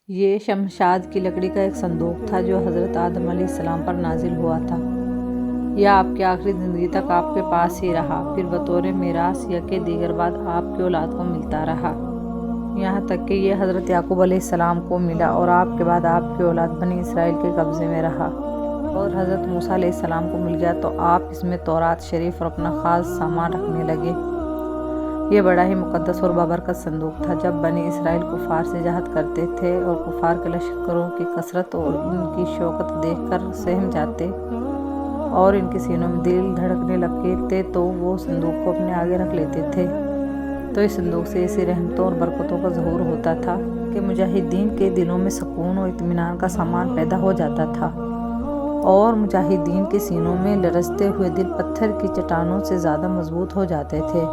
یہ شمشاد کی لکڑی کا ایک صندوق تھا جو حضرت آدم علیہ السلام پر نازل ہوا تھا۔ یہ آپ کی آخری زندگی تک آپ کے پاس ہی رہا، پھر بطور میراث یکے دیگر بعد آپ کی اولاد کو ملتا رہا، یہاں تک کہ یہ حضرت یعقوب علیہ السلام کو ملا اور آپ کے بعد آپ کی اولاد بنی اسرائیل کے قبضے میں رہا، اور حضرت موسیٰ علیہ السلام کو مل گیا تو آپ اس میں تورات شریف اور اپنا خاص سامان رکھنے لگے۔ یہ بڑا ہی مقدس اور بابرکت صندوق تھا۔ جب بنی اسرائیل کفار سے جہاد کرتے تھے اور کفار کے لشکروں کی کثرت اور ان کی شوکت دیکھ کر سہم جاتے اور ان کے سینوں میں دل دھڑکنے لگتے تو وہ صندوق کو اپنے آگے رکھ لیتے تھے، تو اس صندوق سے ایسی رحمتوں اور برکتوں کا ظہور ہوتا تھا کہ مجاہدین کے دلوں میں سکون اور اطمینان کا سامان پیدا ہو جاتا تھا، اور مجاہدین کے سینوں میں لرزتے ہوئے دل پتھر کی چٹانوں سے زیادہ مضبوط ہو جاتے تھے،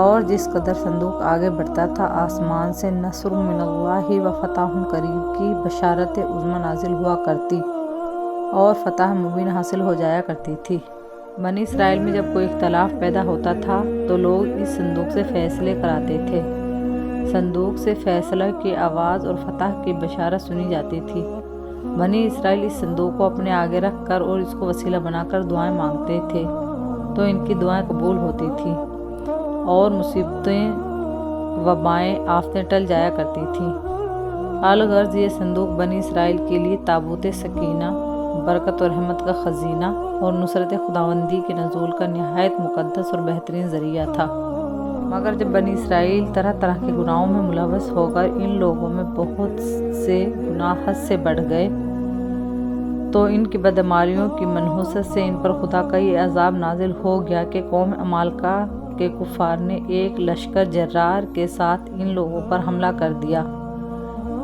اور جس قدر صندوق آگے بڑھتا تھا آسمان سے نصر من اللہ و فتح قریب کی بشارت عظمی نازل ہوا کرتی اور فتح مبین حاصل ہو جایا کرتی تھی۔ بنی اسرائیل میں جب کوئی اختلاف پیدا ہوتا تھا تو لوگ اس صندوق سے فیصلے کراتے تھے۔ صندوق سے فیصلہ کی آواز اور فتح کی بشارت سنی جاتی تھی۔ بنی اسرائیل اس صندوق کو اپنے آگے رکھ کر اور اس کو وسیلہ بنا کر دعائیں مانگتے تھے تو ان کی دعائیں قبول ہوتی تھیں اور مصیبتیں، وبائیں، آفتیں ٹل جایا کرتی تھیں۔ الغرض یہ صندوق بنی اسرائیل کے لیے تابوت سکینہ، برکت و رحمت کا خزینہ اور نصرت خداوندی کے نزول کا نہایت مقدس اور بہترین ذریعہ تھا۔ مگر جب بنی اسرائیل طرح طرح کے گناہوں میں ملوث ہو کر ان لوگوں میں بہت سے گناہ حد سے بڑھ گئے تو ان کی بدعمالیوں کی منحوست سے ان پر خدا کا یہ عذاب نازل ہو گیا کہ قوم عمالقہ کے کفار نے ایک لشکر جرار کے ساتھ ان لوگوں پر حملہ کر دیا۔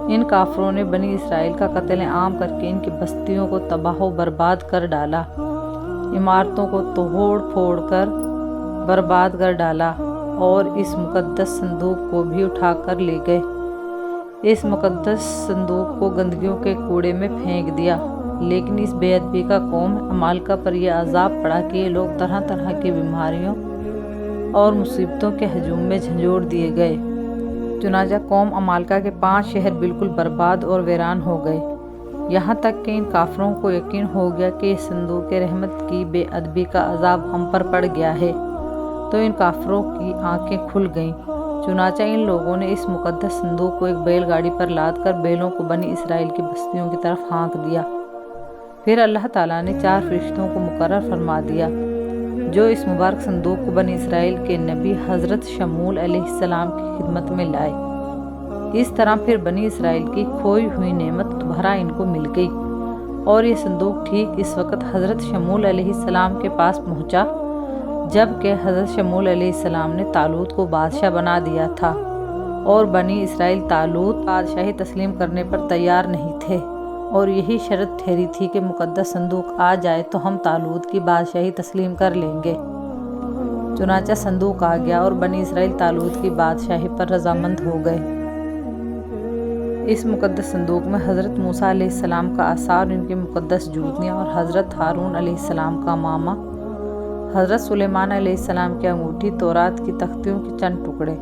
ان کافروں نے بنی اسرائیل کا قتل عام کر کے ان کی بستیوں کو تباہ و برباد کر ڈالا، عمارتوں کو توڑ پھوڑ کر برباد کر ڈالا اور اس مقدس صندوق کو بھی اٹھا کر لے گئے۔ اس مقدس صندوق کو گندگیوں کے کوڑے میں پھینک دیا۔ لیکن اس بے ادبی کا قوم عمالقہ پر یہ عذاب پڑا کہ یہ لوگ طرح طرح کی بیماریوں اور مصیبتوں کے ہجوم میں جھنجھوڑ دیے گئے۔ چنانچہ قوم عمالقہ کے 5 شہر بالکل برباد اور ویران ہو گئے، یہاں تک کہ ان کافروں کو یقین ہو گیا کہ اس صندوق رحمت کی بے ادبی کا عذاب ہم پر پڑ گیا ہے، تو ان کافروں کی آنکھیں کھل گئیں۔ چنانچہ ان لوگوں نے اس مقدس صندوق کو ایک بیل گاڑی پر لاد کر بیلوں کو بنی اسرائیل کی بستیوں کی طرف ہانک دیا۔ پھر اللہ تعالیٰ نے 4 فرشتوں کو مقرر فرما دیا جو اس مبارک صندوق کو بنی اسرائیل کے نبی حضرت شمول علیہ السلام کی خدمت میں لائے۔ اس طرح پھر بنی اسرائیل کی کھوئی ہوئی نعمت دوبارہ ان کو مل گئی، اور یہ صندوق ٹھیک اس وقت حضرت شمول علیہ السلام کے پاس پہنچا جب کہ حضرت شمول علیہ السلام نے طالوت کو بادشاہ بنا دیا تھا، اور بنی اسرائیل طالوت بادشاہی تسلیم کرنے پر تیار نہیں تھے، اور یہی شرط ٹھہری تھی کہ مقدس صندوق آ جائے تو ہم طالوت کی بادشاہی تسلیم کر لیں گے۔ چنانچہ صندوق آ گیا اور بنی اسرائیل طالوت کی بادشاہی پر رضامند ہو گئے۔ اس مقدس صندوق میں حضرت موسیٰ علیہ السلام کا عصا اور ان کی مقدس جوتیاں، اور حضرت ہارون علیہ السلام کا امامہ، حضرت سلیمان علیہ السلام کی انگوٹھی، تورات کی تختیوں کے چند ٹکڑے،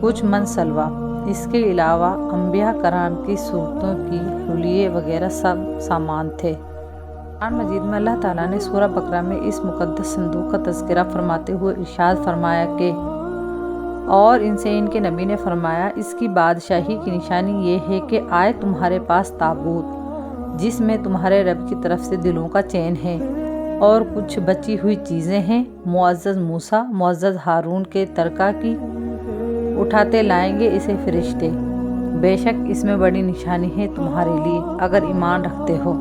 کچھ من سلوا، اس کے علاوہ انبیاء کرام کی صورتوں کی حلیے وغیرہ سب سامان تھے۔ قرآن مجید میں اللہ تعالیٰ نے سورہ بقرہ میں اس مقدس صندوق کا تذکرہ فرماتے ہوئے ارشاد فرمایا کہ اور ان سے ان کے نبی نے فرمایا، اس کی بادشاہی کی نشانی یہ ہے کہ آئے تمہارے پاس تابوت جس میں تمہارے رب کی طرف سے دلوں کا چین ہے اور کچھ بچی ہوئی چیزیں ہیں، معزز موسیٰ، معزز ہارون کے ترکہ کی، اٹھاتے لائیں گے اسے فرشتے، بے شک اس میں بڑی نشانی ہے تمہارے لیے اگر ایمان رکھتے ہو۔